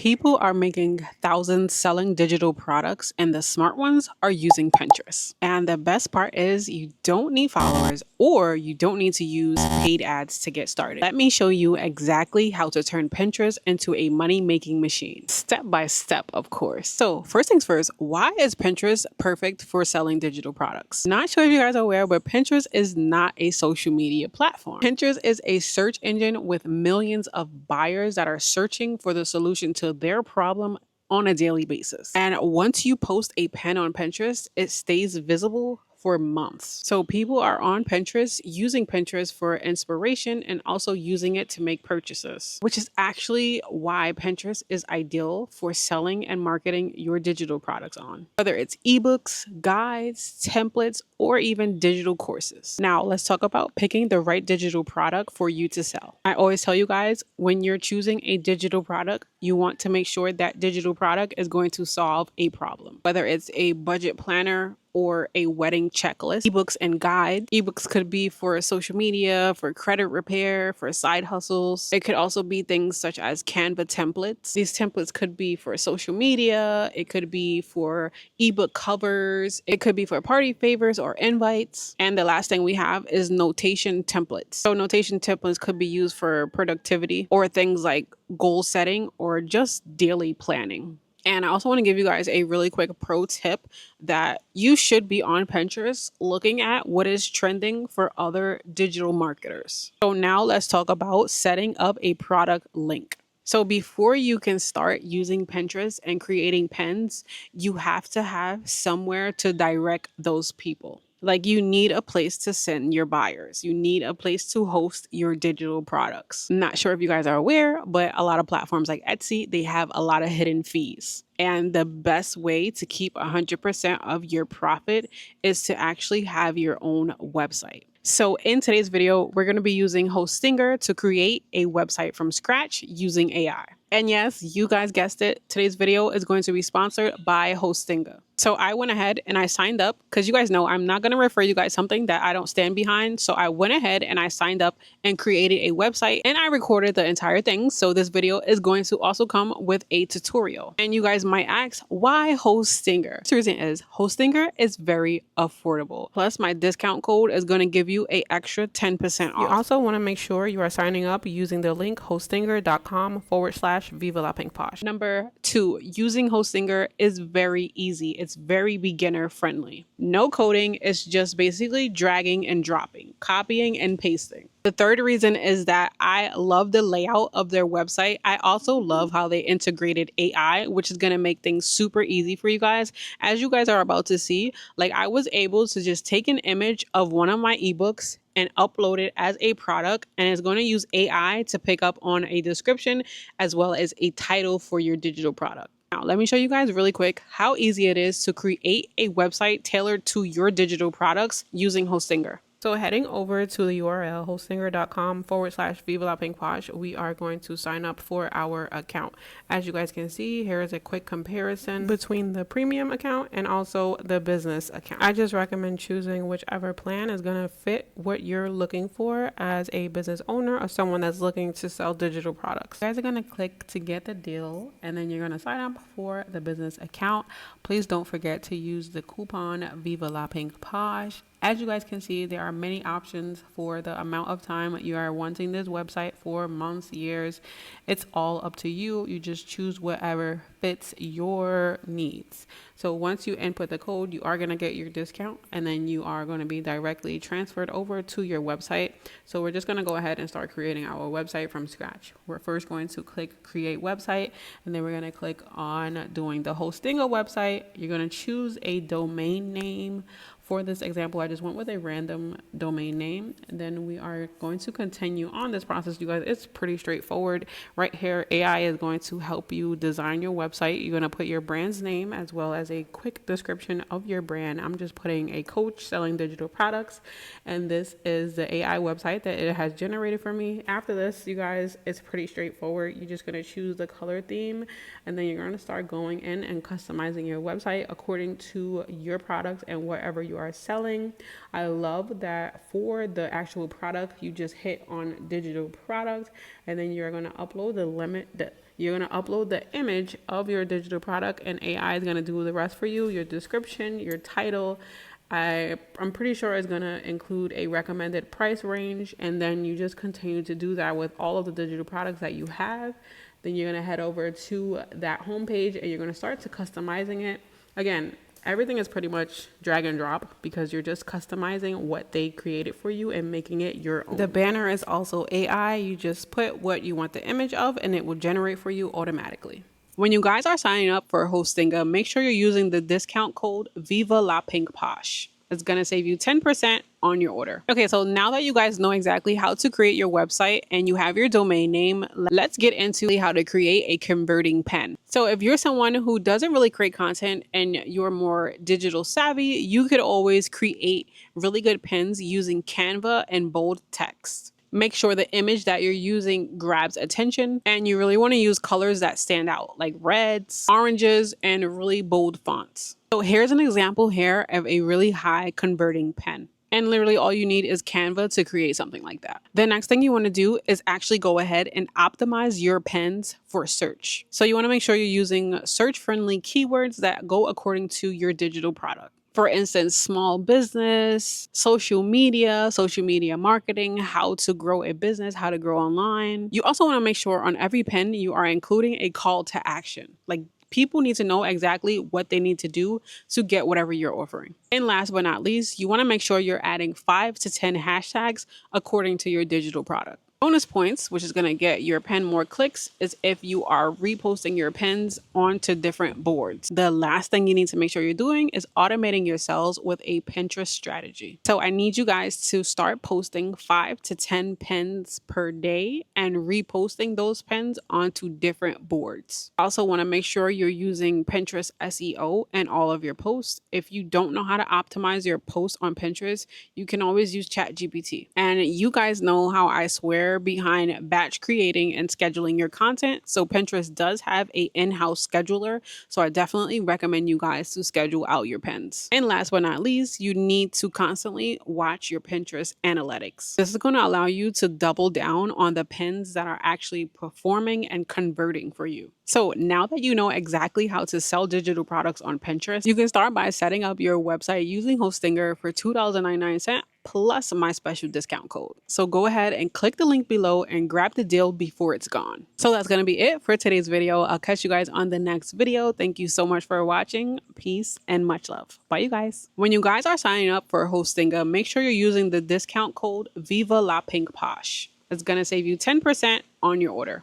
People are making thousands selling digital products, and the smart ones are using Pinterest. And the best part is you don't need followers or you don't need to use paid ads to get started. Let me show you exactly how to turn Pinterest into a money-making machine. Step by step, of course. So first things first, why is Pinterest perfect for selling digital products? Not sure if you guys are aware, but Pinterest is not a social media platform. Pinterest is a search engine with millions of buyers that are searching for the solution to their problem on a daily basis. And once you post a pen on Pinterest, it stays visible for months. So people are on Pinterest using Pinterest for inspiration and also using it to make purchases, which is actually why Pinterest is ideal for selling and marketing your digital products on, whether it's ebooks, guides, templates, or even digital courses. Now, let's talk about picking the right digital product for you to sell. I always tell you guys, when you're choosing a digital product, you want to make sure that digital product is going to solve a problem, whether it's a budget planner or a wedding checklist, ebooks and guides. Ebooks could be for social media, for credit repair, for side hustles. It could also be things such as Canva templates. These templates could be for social media. It could be for ebook covers. It could be for party favors or invites. And the last thing we have is notation templates. So notation templates could be used for productivity or things like goal setting or just daily planning. And I also want to give you guys a really quick pro tip that you should be on Pinterest looking at what is trending for other digital marketers. So now let's talk about setting up a product link. So before you can start using Pinterest and creating pins, you have to have somewhere to direct those people. Like you need a place to send your buyers. You need a place to host your digital products. Not sure if you guys are aware, but a lot of platforms like Etsy, they have a lot of hidden fees. And the best way to keep 100% of your profit is to actually have your own website. So in today's video, we're going to be using Hostinger to create a website from scratch using AI. And yes, you guys guessed it. Today's video is going to be sponsored by Hostinger. So I went ahead and I signed up because you guys know I'm not going to refer you guys something that I don't stand behind. So I went ahead and I signed up and created a website and I recorded the entire thing. So this video is going to also come with a tutorial. And you guys might ask, why Hostinger? The reason is Hostinger is very affordable. Plus my discount code is going to give you an extra 10% off. You also want to make sure you are signing up using the link hostinger.com/Vivalapinkposh. Number 2, using Hostinger is very easy. It's very beginner friendly. No coding, it's just basically dragging and dropping, copying and pasting. The third reason is that I love the layout of their website. I also love how they integrated AI, which is going to make things super easy for you guys. As you guys are about to see, like I was able to just take an image of one of my ebooks and upload it as a product, and it's going to use AI to pick up on a description as well as a title for your digital product. Now, let me show you guys really quick how easy it is to create a website tailored to your digital products using Hostinger. So heading over to the URL hostinger.com/Vivalapinkposh, we are going to sign up for our account. As you guys can see, here is a quick comparison between the premium account and also the business account. I just recommend choosing whichever plan is going to fit what you're looking for as a business owner or someone that's looking to sell digital products. You guys are going to click to get the deal and then you're going to sign up for the business account. Please don't forget to use the coupon Vivalapinkposh. As you guys can see, there are many options for the amount of time you are wanting this website for, months, years. It's all up to you. You just choose whatever fits your needs. So once you input the code, you are going to get your discount and then you are going to be directly transferred over to your website. So we're just going to go ahead and start creating our website from scratch. We're first going to click create website and then we're going to click on doing the Hostinger website. You're going to choose a domain name. For this example, I just went with a random domain name, and then we are going to continue on this process. You guys, it's pretty straightforward. Right here, AI is going to help you design your website. You're going to put your brand's name as well as a quick description of your brand. I'm just putting a coach selling digital products, and this is the AI website that it has generated for me. After this, you guys, it's pretty straightforward. You're just going to choose the color theme, and then you're going to start going in and customizing your website according to your products and whatever you are selling. I love that for the actual product, you just hit on digital product and then you're going to upload the You're going to upload the image of your digital product, and AI is going to do the rest for you. Your description, your title. I'm pretty sure it's going to include a recommended price range, and then you just continue to do that with all of the digital products that you have. Then you're going to head over to that homepage and you're going to start to customizing it. Again, everything is pretty much drag and drop because you're just customizing what they created for you and making it your own. The banner is also AI. You just put what you want the image of and it will generate for you automatically. When you guys are signing up for Hostinga, make sure you're using the discount code Vivalapinkposh. It's going to save you 10% on your order. Okay, so now that you guys know exactly how to create your website and you have your domain name, let's get into how to create a converting pen. So if you're someone who doesn't really create content and you're more digital savvy, you could always create really good pens using Canva and bold text. Make sure the image that you're using grabs attention, and you really want to use colors that stand out, like reds, oranges, and really bold fonts. So here's an example here of a really high converting pen. And literally all you need is Canva to create something like that. The next thing you want to do is actually go ahead and optimize your pens for search. So you want to make sure you're using search-friendly keywords that go according to your digital product. For instance, small business, social media marketing, how to grow a business, how to grow online. You also want to make sure on every pen you are including a call to action. Like, people need to know exactly what they need to do to get whatever you're offering. And last but not least, you want to make sure you're adding 5 to 10 hashtags according to your digital product. Bonus points, which is going to get your pen more clicks, is if you are reposting your pens onto different boards. The last thing you need to make sure you're doing is automating your sales with a Pinterest strategy. So I need you guys to start posting 5 to 10 pens per day and reposting those pens onto different boards. Also want to make sure you're using Pinterest SEO in all of your posts. If you don't know how to optimize your posts on Pinterest, you can always use ChatGPT. And you guys know how I swear behind batch creating and scheduling your content. So Pinterest does have an in-house scheduler. So I definitely recommend you guys to schedule out your pens. And last but not least, you need to constantly watch your Pinterest analytics. This is going to allow you to double down on the pens that are actually performing and converting for you. So now that you know exactly how to sell digital products on Pinterest, you can start by setting up your website using Hostinga for $2.99 plus my special discount code. So go ahead and click the link below and grab the deal before it's gone. So that's going to be it for today's video. I'll catch you guys on the next video. Thank you so much for watching. Peace and much love. Bye, you guys. When you guys are signing up for Hostinga, make sure you're using the discount code Vivalapinkposh. It's going to save you 10% on your order.